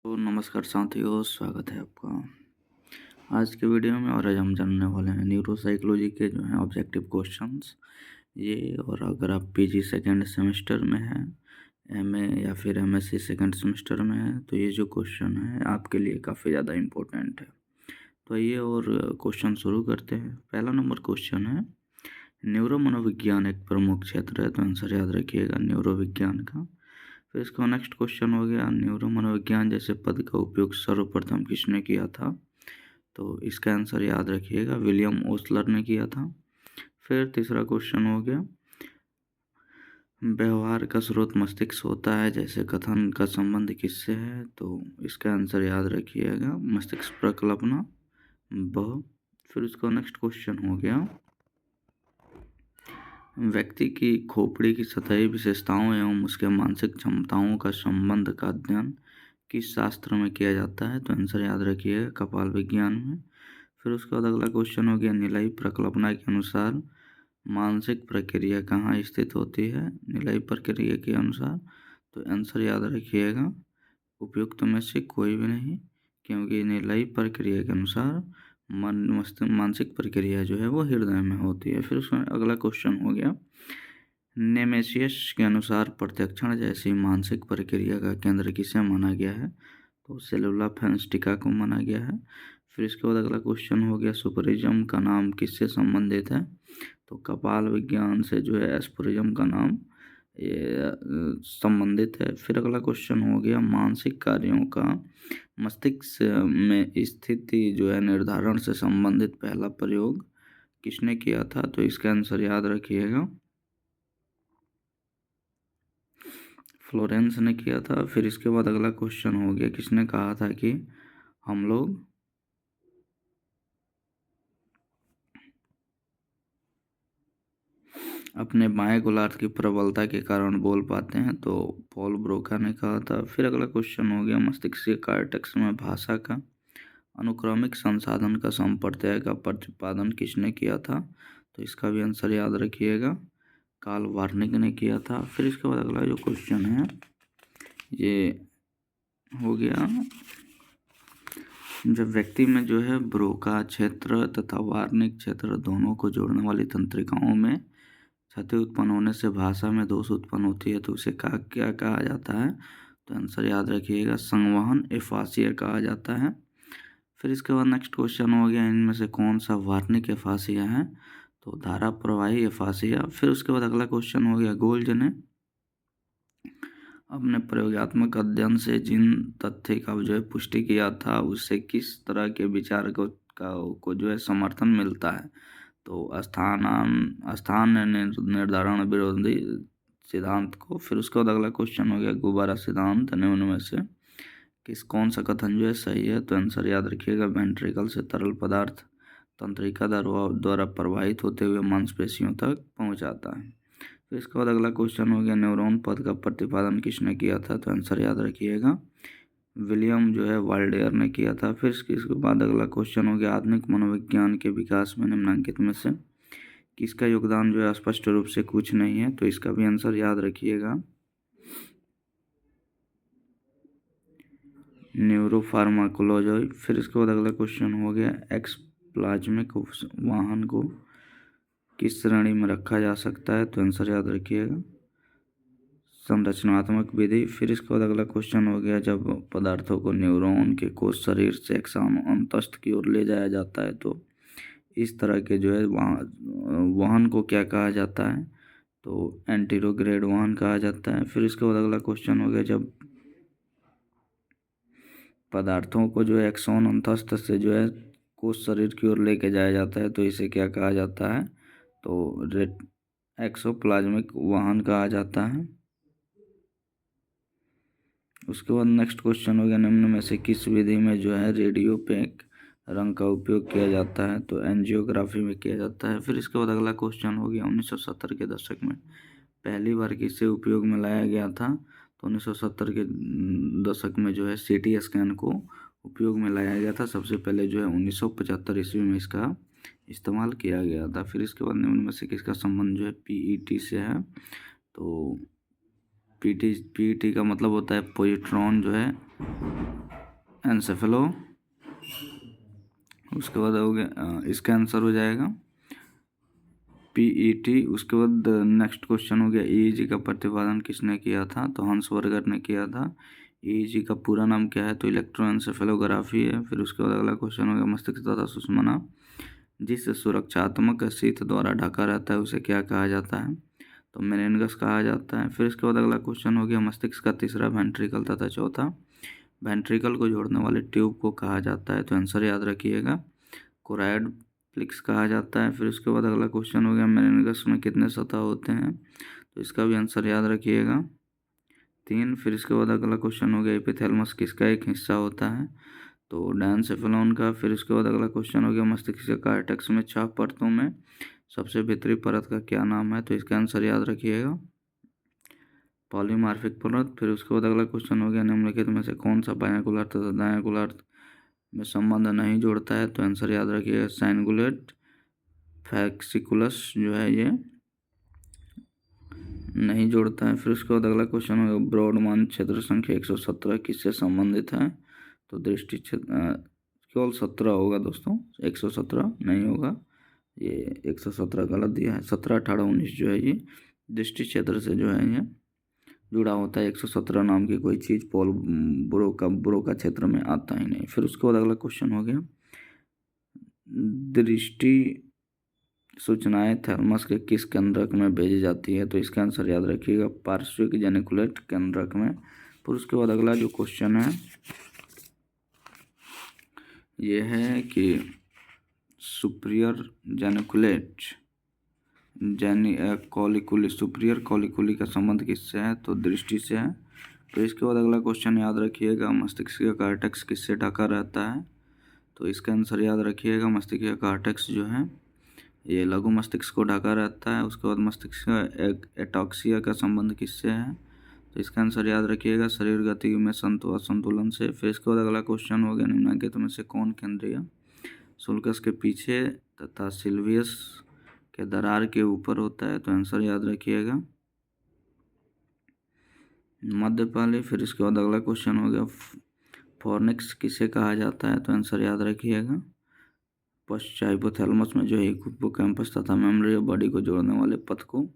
तो नमस्कार साथियों, स्वागत है आपका आज के वीडियो में। और आज हम जानने वाले हैं न्यूरोसाइकोलॉजी के जो हैं ऑब्जेक्टिव क्वेश्चंस ये। और अगर आप पीजी सेकेंड सेमेस्टर में हैं, एमए या फिर एमएससी सेकेंड सेमेस्टर में हैं, तो ये जो क्वेश्चन है आपके लिए काफ़ी ज़्यादा इम्पोर्टेंट है। तो आइए और क्वेश्चन शुरू करते हैं। पहला नंबर क्वेश्चन है, न्यूरो मनोविज्ञान एक प्रमुख क्षेत्र है, तो आंसर याद रखिएगा न्यूरोविज्ञान का। फिर इसका नेक्स्ट क्वेश्चन हो गया, न्यूरो मनोविज्ञान जैसे पद का उपयोग सर्वप्रथम किसने किया था? तो इसका आंसर याद रखिएगा विलियम ओस्लर ने किया था। फिर तीसरा क्वेश्चन हो गया, व्यवहार का स्रोत मस्तिष्क होता है, जैसे कथन का संबंध किससे है? तो इसका आंसर याद रखिएगा मस्तिष्क प्रकल्पना ब। फिर उसका नेक्स्ट क्वेश्चन हो गया, व्यक्ति की खोपड़ी की सतही विशेषताओं एवं उसके मानसिक क्षमताओं का संबंध का अध्ययन किस शास्त्र में किया जाता है? तो आंसर याद रखिएगा कपाल विज्ञान में। फिर उसके बाद अगला क्वेश्चन हो गया, निलयी प्रकल्पना के अनुसार मानसिक प्रक्रिया कहाँ स्थित होती है? निलयी प्रक्रिया के अनुसार तो आंसर याद रखिएगा उपयुक्त में से कोई भी नहीं, क्योंकि निलयी प्रक्रिया के अनुसार मानसिक प्रक्रिया जो है वो हृदय में होती है। फिर उसमें अगला क्वेश्चन हो गया, नेमेसियस के अनुसार प्रत्यक्षण जैसी मानसिक प्रक्रिया का केंद्र किसे माना गया है? तो सेलुला फेनेस्टिका को माना गया है। फिर इसके बाद अगला क्वेश्चन हो गया, सुपरिज्म का नाम किससे संबंधित है? तो कपाल विज्ञान से जो है एस्पुरिज्म का नाम ये संबंधित है। फिर अगला क्वेश्चन हो गया, मानसिक कार्यों का मस्तिष्क में स्थिति जो है निर्धारण से संबंधित पहला प्रयोग किसने किया था? तो इसका आंसर याद रखिएगा फ्लोरेंस ने किया था। फिर इसके बाद अगला क्वेश्चन हो गया, किसने कहा था कि हम लोग अपने बाएं गोलार्ध की प्रबलता के कारण बोल पाते हैं? तो पॉल ब्रोका ने कहा था। फिर अगला क्वेश्चन हो गया, मस्तिष्क कॉर्टेक्स में भाषा का अनुक्रमिक संसाधन का संप्रत्यय का प्रतिपादन किसने किया था? तो इसका भी आंसर याद रखिएगा कार्ल वार्निक ने किया था। फिर इसके बाद अगला जो क्वेश्चन है ये हो गया, जब व्यक्ति में जो है ब्रोका क्षेत्र तथा वार्निक क्षेत्र दोनों को जोड़ने वाली तंत्रिकाओं में क्षति उत्पन्न होने से भाषा में दोष उत्पन्न होती है, तो उसे क्या कहा जाता है? तो आंसर याद रखिएगा संवहन एफासिया कहा जाता है। फिर इसके बाद नेक्स्ट क्वेश्चन हो गया, इनमें से कौन सा वार्निक एफासिया है? तो धारा प्रवाही एफासिया। फिर उसके बाद अगला क्वेश्चन हो गया, गोल्ज ने अपने प्रयोगात्मक अध्ययन से जिन तथ्य का जो है पुष्टि किया था, उससे किस तरह के विचार को जो है समर्थन मिलता है? तो स्थान निर्धारण विरोधी सिद्धांत को। फिर उसके बाद अगला क्वेश्चन हो गया, गुब्बारा सिद्धांत निम्न में से कौन सा कथन जो है सही है? तो आंसर याद रखिएगा वेंट्रिकल से तरल पदार्थ तंत्रिका द्वारा प्रवाहित होते हुए मांसपेशियों तक पहुंचाता है। फिर इसके बाद अगला क्वेश्चन हो गया, न्यूरॉन पद का प्रतिपादन किसने किया था? तो आंसर याद रखिएगा विलियम जो है वाल्डेयर ने किया था। फिर इसके बाद अगला क्वेश्चन हो गया, आधुनिक मनोविज्ञान के विकास में निम्नलिखित में से किसका योगदान जो है स्पष्ट रूप से कुछ नहीं है? तो इसका भी आंसर याद रखिएगा न्यूरोफार्माकोलॉजी। फिर इसके बाद अगला क्वेश्चन हो गया, एक्सप्लाज्मिक वाहन को किस श्रेणी में रखा जा सकता है? तो आंसर याद रखिएगा संरचनात्मक विधि। फिर इसके बाद अगला क्वेश्चन हो गया, जब पदार्थों को न्यूरॉन के कोष शरीर से एक्सॉन अंतस्थ की ओर ले जाया जाता है, तो इस तरह के जो है वाहन को क्या कहा जाता है? तो एंटीरोग्रेड वाहन कहा जाता है। फिर इसके बाद अगला क्वेश्चन हो गया, जब पदार्थों को जो है एक्सॉन अंतस्थ से जो है कोष शरीर की ओर लेके जाया जाता है, तो इसे क्या कहा जाता है? तो एक्सोप्लाज्मिक वाहन कहा जाता है। उसके बाद नेक्स्ट क्वेश्चन हो गया, निम्न में से किस विधि में जो है रेडियोपैक रंग का उपयोग किया जाता है? तो एंजियोग्राफी में किया जाता है। फिर इसके बाद अगला क्वेश्चन हो गया, 1970 के दशक में पहली बार किसे उपयोग में लाया गया था? तो 1970 के दशक में जो है सीटी स्कैन को उपयोग में लाया गया था। सबसे पहले जो है 1975 ईस्वी में इसका इस्तेमाल किया गया था। फिर इसके बाद निम्न में से किसका संबंध जो है पीईटी से है? तो पीईटी का मतलब होता है पोजिट्रॉन जो है एनसेफेलो। उसके बाद हो गया इसका आंसर हो जाएगा PET। उसके बाद नेक्स्ट क्वेश्चन हो गया EEG का प्रतिपादन किसने किया था? तो हंसबर्गर ने किया था। EEG का पूरा नाम क्या है? तो इलेक्ट्रोएन्सेफेलोग्राफी है। फिर उसके बाद अगला क्वेश्चन हो गया मस्तिष्क तथा सुषुम्ना जिस सुरक्षात्मक शीट द्वारा ढका रहता है उसे क्या कहा जाता है? तो मेनिनगस कहा जाता है। फिर इसके बाद अगला क्वेश्चन हो गया मस्तिष्क का तीसरा वेंट्रिकल तथा चौथा वेंट्रिकल को जोड़ने वाले ट्यूब को कहा जाता है? तो आंसर याद रखिएगा कोराइड फ्लिक्स कहा जाता है। फिर उसके बाद अगला क्वेश्चन हो गया मेनिनगस में कितने सतह होते हैं? तो इसका भी आंसर याद रखिएगा 3। फिर इसके बाद अगला क्वेश्चन हो गया एपिथैलेमस किसका एक हिस्सा होता है? तो डायनसेफेलॉन का। फिर उसके बाद अगला क्वेश्चन हो गया मस्तिष्क के कार्टेक्स में 6 परतों में सबसे भीतरी परत का क्या नाम है? तो इसका आंसर याद रखिएगा पॉलीमार्फिक परत। फिर उसके बाद अगला क्वेश्चन हो गया निम्नलिखित में से कौन सा बाइनोकुलर तथा दायाकुलर में संबंध नहीं जोड़ता है? तो आंसर याद रखिएगा साइनगुलेट फैक्सिकुलस जो है ये नहीं जोड़ता है। फिर उसके बाद अगला क्वेश्चन होगा ब्रॉडमान क्षेत्र संख्या 117 किससे संबंधित है? तो दृष्टि क्षेत्र केवल 17 होगा दोस्तों, 117 नहीं होगा, ये 117 गलत दिया है। 17, 18, 19 जो है ये दृष्टि क्षेत्र से जो है ये जुड़ा होता है। 117 नाम की कोई चीज़ पोल ब्रोका क्षेत्र में आता ही नहीं। फिर उसके बाद अगला क्वेश्चन हो गया दृष्टि सूचनाएं थैलेमस के किस केंद्रक में भेजी जाती है? तो इसका आंसर याद रखिएगा पार्श्विक जेनिकुलेट केंद्रक में। फिर उसके बाद अगला जो क्वेश्चन है ये है कि सुपीरियर जेनिकुलेट कॉलिकुली सुपीरियर कॉलिकुली का संबंध किससे है? तो दृष्टि से है। तो इसके बाद अगला क्वेश्चन याद रखिएगा मस्तिष्क का कार्टेक्स किससे ढका रहता है? तो इसका आंसर याद रखिएगा मस्तिष्क का कार्टेक्स जो है ये लघु मस्तिष्क को ढका रहता है। उसके बाद मस्तिष्क का एटॉक्सिया का संबंध किससे है? तो इसका आंसर याद रखिएगा शरीर गति में असंतुलन से। फिर इसके बाद अगला क्वेश्चन हो गया निम्नलिखित में से कौन केंद्रीय सुल्कस के पीछे तथा सिल्वियस के दरार के ऊपर होता है? तो आंसर याद रखिएगा मध्यपाली। फिर इसके बाद अगला क्वेश्चन हो गया फॉर्निक्स किसे कहा जाता है? तो आंसर याद रखिएगा हाइपोथैलेमस में जो है हिप्पोकैम्पस तथा मेमोरी बॉडी को जोड़ने वाले पथ को।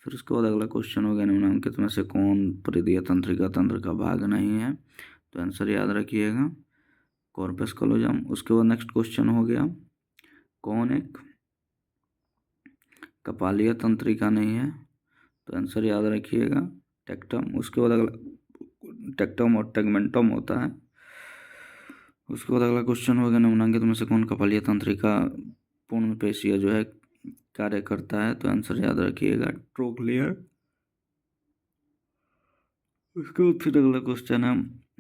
फिर उसके बाद अगला क्वेश्चन हो गया निम्नलिखित में से कौन परिधीय तंत्रिका तंत्र का भाग नहीं है? तो आंसर याद रखिएगा कॉर्पस कलोजम। उसके बाद नेक्स्ट क्वेश्चन हो गया कौन एक कपालीय तंत्रिका नहीं है? तो आंसर याद रखिएगा टेक्टम। उसके बाद अगला टेक्टम और टेगमेंटम होता है। उसके बाद अगला क्वेश्चन होगा निम्नलिखित में से कौन कपालीय तंत्रिका पूर्ण पेशिया जो है कार्य करता है? तो आंसर याद रखिएगा ट्रोक्लियर। उसके बाद फिर अगला क्वेश्चन है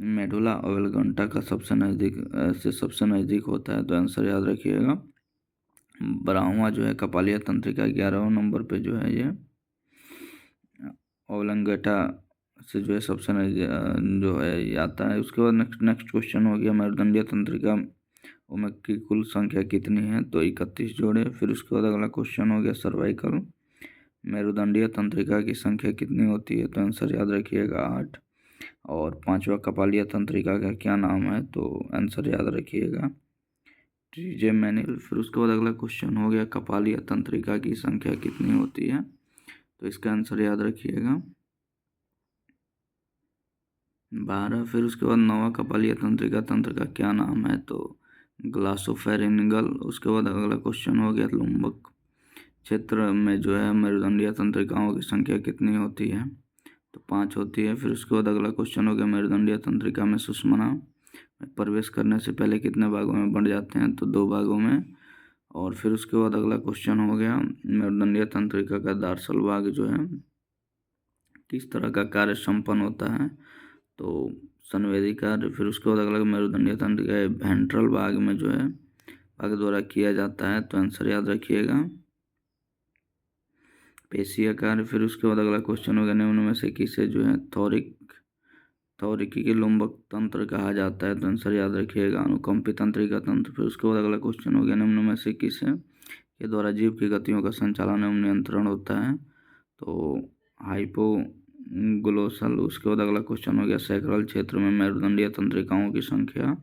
मेडुला ओब्लांगेटा का सबसे नज़दीक होता है? तो आंसर याद रखिएगा 12वां जो है कपालीय तंत्रिका 11वें नंबर पे जो है ये ओब्लांगेटा से जो है सबसे जो है ये आता है। उसके बाद नेक्स्ट क्वेश्चन हो गया मेरुदंडीय तंत्रिका में की कुल संख्या कितनी है? तो 31 जोड़े। फिर उसके बाद अगला क्वेश्चन हो गया सर्वाइकल मेरुदंडीय तंत्रिका की संख्या कितनी होती है? तो आंसर याद रखिएगा 8। और 5वां कपालीय तंत्रिका का क्या नाम है? तो आंसर याद रखिएगा ट्रिजेमिनल। फिर उसके बाद अगला क्वेश्चन हो गया कपालीय तंत्रिका की संख्या कितनी होती है? तो इसका आंसर याद रखिएगा 12। फिर उसके बाद 9वां कपालीय तंत्रिका तंत्र का क्या नाम है? तो ग्लासोफेरिनिकल। उसके बाद अगला क्वेश्चन हो गया लुम्बक क्षेत्र में जो है मेरुदंडीय तंत्रिकाओं की संख्या कितनी होती है? तो 5 होती है। फिर उसके बाद अगला क्वेश्चन हो गया मेरुदंडीय तंत्रिका में सुषुम्ना में प्रवेश करने से पहले कितने भागों में बढ़ जाते हैं? तो 2 भागों में। और फिर उसके बाद अगला क्वेश्चन हो गया मेरुदंडीय तंत्रिका का दार्शल भाग जो है किस तरह का कार्य संपन्न होता है? तो संवेदी कार्य। फिर उसके बाद अगला मेरुदंडीय तंत्रिका वेंट्रल भाग में जो है भाग द्वारा किया जाता है? तो आंसर याद रखिएगा पेशीय कार्य। फिर उसके बाद अगला क्वेश्चन होगा निम्न में से किसे जो है थोरिकी के लुम्बक तंत्र कहा जाता है? तो आंसर याद रखिएगा अनुकंपी तंत्रिका तंत्र। फिर उसके बाद अगला क्वेश्चन हो गया निम्न में से किसे के द्वारा जीव की गतियों का संचालन एवं नियंत्रण होता है? तो हाइपोग्लोसल। उसके बाद अगला क्वेश्चन हो गया सैक्रल क्षेत्र में मेरुदंडीय तंत्रिकाओं की संख्या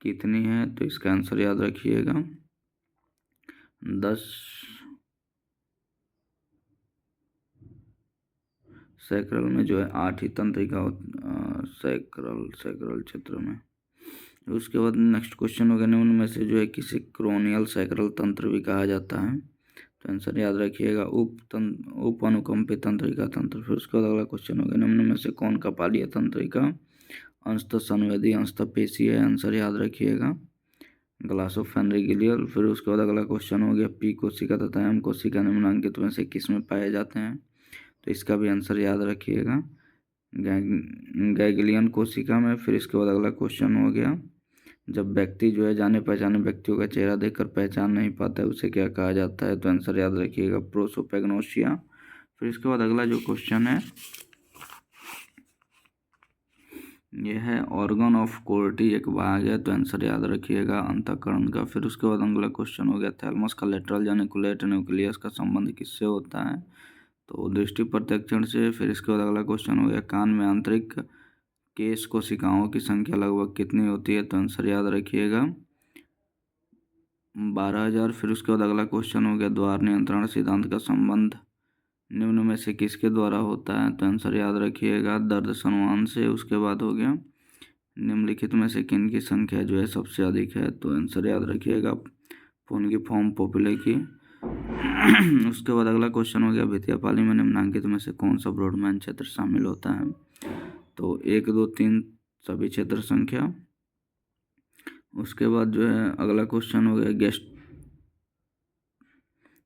कितनी है, तो इसका आंसर याद रखिएगा 10 सैक्रल में जो है 8 ही तंत्रिका सैक्रल क्षेत्र में। उसके बाद नेक्स्ट क्वेश्चन हो गया, निम्न में से जो है किसी क्रोनियल सैक्रल तंत्र भी कहा जाता है, तो आंसर याद रखिएगा उप अनुकंपी तंत्रिका तंत्र। फिर उसके बाद अगला क्वेश्चन हो गया, निम्न में से कौन कपालीय तंत्रिका अंशतः संवेदी अंशतः पेशी है, आंसर याद रखिएगा ग्लासोफेरेंजियल। फिर उसके बाद अगला क्वेश्चन हो गया, पी कोशिका तथा एम कोशिका निम्नलिखित में से किस में पाए जाते हैं, तो इसका भी आंसर याद रखिएगा गैंग्लियन कोशिका में। फिर इसके बाद अगला क्वेश्चन हो गया, जब व्यक्ति जो है जाने पहचाने व्यक्तियों का चेहरा देखकर पहचान नहीं पाता है उसे क्या कहा जाता है, तो आंसर याद रखिएगा प्रोसोपैग्नोसिया। फिर इसके बाद अगला जो क्वेश्चन है यह है ऑर्गन ऑफ कोर्टी एक भाग है, तो आंसर याद रखिएगा अंतःकरण का। फिर उसके बाद अगला क्वेश्चन हो गया, थैलमस का लेटरल जेनिकुलेट न्यूक्लियस का संबंध किससे होता है, तो दृष्टि प्रत्यक्षण से। फिर इसके बाद अगला क्वेश्चन हो गया, कान में आंतरिक केश कोशिकाओं की संख्या लगभग कितनी होती है, तो आंसर याद रखिएगा 12,000। फिर उसके बाद अगला क्वेश्चन हो गया, द्वार नियंत्रण सिद्धांत का संबंध निम्न में से किसके द्वारा होता है, तो आंसर याद रखिएगा दर्द संवहन से। उसके बाद हो गया, निम्नलिखित में से किन की संख्या जो है सबसे अधिक है, तो आंसर याद रखिएगा फॉर्म पोपुले की। उसके बाद अगला क्वेश्चन हो गया, भितिया पाली में निम्नलिखित में से कौन सा ब्रॉडमैन क्षेत्र शामिल होता है, तो 1, 2, 3 सभी क्षेत्र संख्या। उसके बाद जो है अगला क्वेश्चन हो गया,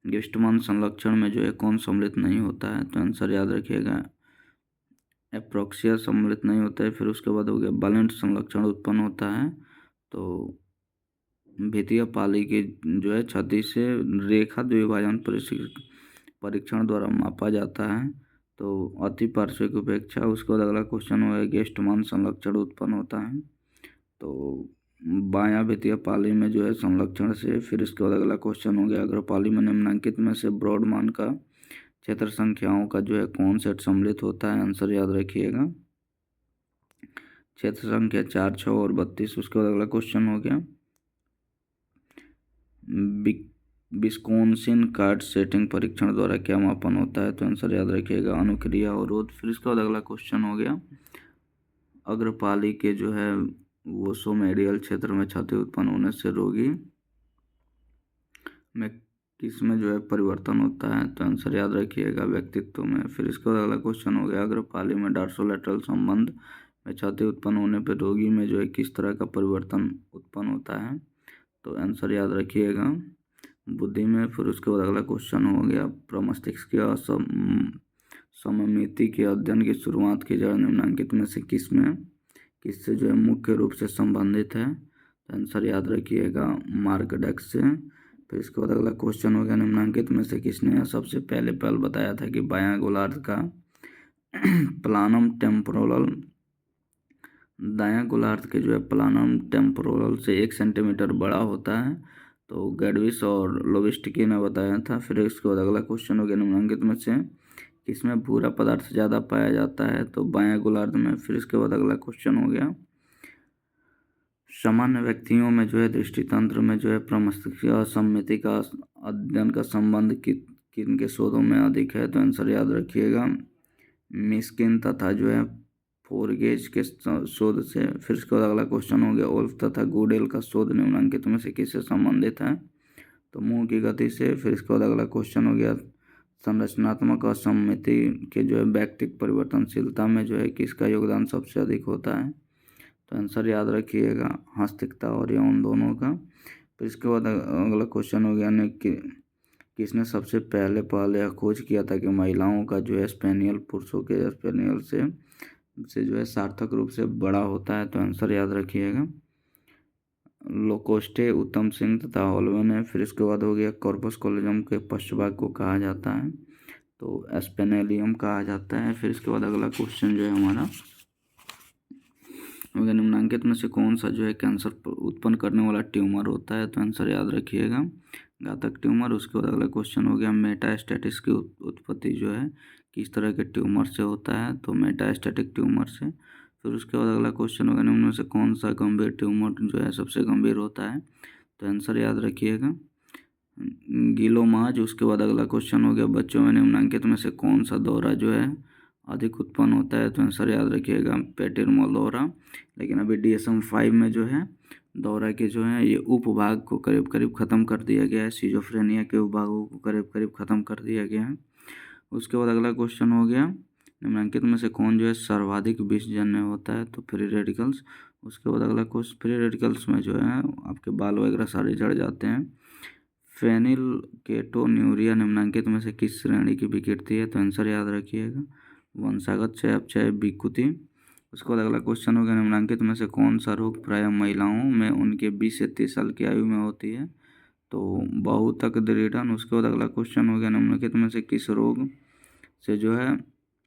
गेस्टमान संलक्षण में जो है कौन सम्मिलित नहीं होता है, तो आंसर याद रखिएगा एप्रोक्सिया सम्मिलित नहीं होता है। फिर उसके बाद हो गया, बैलेंस संलक्षण उत्पन्न होता है, तो भितिया पाली की जो है क्षति से रेखा द्विभाजन परीक्षण द्वारा मापा जाता है, तो अति पार्श्विक उपेक्षा। उसके बाद अगला क्वेश्चन हुआ है, गेस्टमान संलक्षण उत्पन्न होता है, तो बायां भितिया पाली में जो है संलक्षण से। फिर इसके बाद अगला क्वेश्चन हो गया, अग्रपाली में निम्नलिखित में से ब्रॉडमैन का क्षेत्र संख्याओं का जो है कौन सेट सम्मिलित होता है, आंसर याद रखिएगा क्षेत्र संख्या 4, 6 और 32। उसके बाद अगला क्वेश्चन हो गया, विस्कोन्सिन कार्ड सेटिंग परीक्षण द्वारा क्या मापन होता है, तो आंसर याद रखिएगा अनुक्रिया अवरोध। फिर इसके बाद अगला क्वेश्चन हो गया, अग्रपाली के जो है वो सोमेडियल क्षेत्र में क्षति उत्पन्न होने से रोगी में किस में जो है परिवर्तन होता है, तो आंसर याद रखिएगा व्यक्तित्व में। फिर इसके बाद अगला क्वेश्चन हो गया, अग्रपाली में डार्सोलेटरल संबंध में क्षति उत्पन्न होने पर रोगी में जो है किस तरह का परिवर्तन उत्पन्न होता है, तो आंसर याद रखिएगा बुद्धि में। फिर उसके बाद अगला क्वेश्चन हो गया, प्रमस्तिष्क की सममिति के अध्ययन की शुरुआत की जड़ निम्नलिखित में से किससे जो है मुख्य रूप से संबंधित है, तो आंसर याद रखिएगा मार्कडेक्स से। फिर इसके बाद अगला क्वेश्चन हो गया, निम्नलिखित में से किसने सबसे पहले बताया था कि बायां गोलार्ध का प्लानम टेम्पोरल दायां गोलार्ध के जो है प्लानम टेम्पोरल से 1 सेंटीमीटर बड़ा होता है, तो गैडविस और लोविस्टकी ने बताया था। फिर इसके बाद अगला क्वेश्चन हो गया, निम्नलिखित में से किसमें भूरा पदार्थ ज़्यादा पाया जाता है, तो बायां गोलार्ध में। फिर इसके बाद अगला क्वेश्चन हो गया, सामान्य व्यक्तियों में जो है दृष्टि तंत्र में जो है प्रमस्तिष्क असम्मिति का अध्ययन का संबंध किन के शोधों में अधिक है, तो आंसर याद रखिएगा मिस्किन तथा जो है फोरगेज के शोध से। फिर इसके बाद अगला क्वेश्चन हो गया, ओल्फ तथा गुडेल का शोध निम्नलिखित में से किससे संबंधित है, तो मुंह की गति से। फिर इसके बाद अगला क्वेश्चन हो गया, संरचनात्मक असम्मिति के जो है व्यक्तिक परिवर्तनशीलता में जो है किसका योगदान सबसे अधिक होता है, तो आंसर याद रखिएगा हस्तिकता और यौन दोनों का। फिर इसके बाद अगला क्वेश्चन हो गया, किसने सबसे पहले यह खोज किया था कि महिलाओं का जो है स्पेनियल पुरुषों के स्पेनियल से जो है सार्थक रूप से बड़ा होता है, तो आंसर याद रखिएगा लोकोस्टे, उत्तम सिंह तथा होलवे ने। फिर इसके बाद हो गया, कॉर्पस कॉलोजम के पश्चभाग को कहा जाता है, तो एस्पेनेलियम कहा जाता है। फिर इसके बाद अगला क्वेश्चन जो है हमारा निम्नलिखित में से कौन सा जो है कैंसर उत्पन्न करने वाला ट्यूमर होता है, तो आंसर याद रखिएगा घातक ट्यूमर। उसके बाद अगला क्वेश्चन हो गया, मेटास्टैटिस की उत्पत्ति जो है किस तरह के ट्यूमर से होता है, तो मेटास्टैटिक ट्यूमर से। फिर उसके बाद अगला क्वेश्चन होगा निम्न में से कौन सा गंभीर ट्यूमर जो है सबसे गंभीर होता है, तो आंसर याद रखिएगा गीलोमाज। उसके बाद अगला क्वेश्चन हो गया बच्चों में निम्नलिखित में से कौन सा दौरा जो है अधिक उत्पन्न होता है, तो आंसर याद रखिएगा पेटिरमल दौरा। लेकिन अभी DSM-5 में जो है दौरा के जो है ये उपभाग को करीब करीब ख़त्म कर दिया गया है, सिजोफ्रेनिया के उपभागों को करीब करीब ख़त्म कर दिया गया है। उसके बाद अगला क्वेश्चन हो गया निम्नलिखित में से कौन जो है सर्वाधिक विषजन्य होता है, तो फ्री रेडिकल्स। उसके बाद अगला क्वेश्चन फ्री रेडिकल्स में जो है आपके बाल वगैरह सारे झड़ जाते हैं। फेनिल केटोन्यूरिया निम्नलिखित में से किस श्रेणी की विकृति है, तो आंसर याद रखिएगा वंशागत चयापचय विकृति। उसके बाद अगला क्वेश्चन हो गया निम्नलिखित में से कौन सा रोग प्रायः महिलाओं में उनके 20 से 30 साल की आयु में होती है, तो बहुतक दृढ़न। उसके बाद अगला क्वेश्चन हो गया निम्नलिखित में से किस रोग से जो है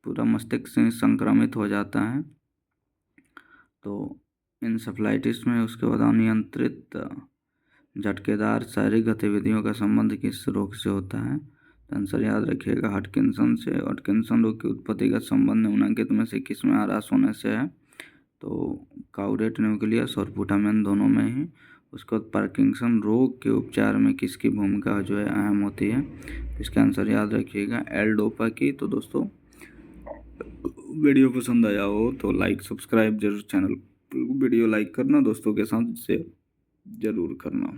पूरा मस्तिष्क से संक्रमित हो जाता है, तो इंसेफ्लाइटिस में। उसके बाद अनियंत्रित झटकेदार शारीरिक गतिविधियों का संबंध किस रोग से होता है, तो आंसर याद रखिएगा हटकिंसन से। हटकिंसन रोग की उत्पत्तिगत संबंध निम्नलिखित में से किस में ह्रास होने से है, तो काउडेट न्यूक्लियस और पुटामेन दोनों में ही। उसके बाद पार्किंसन रोग के उपचार में किसकी भूमिका जो है अहम होती है, इसका आंसर याद रखिएगा एल डोपा की। तो दोस्तों वीडियो पसंद आया हो तो लाइक सब्सक्राइब जरूर, चैनल वीडियो लाइक करना, दोस्तों के साथ शेयर जरूर करना।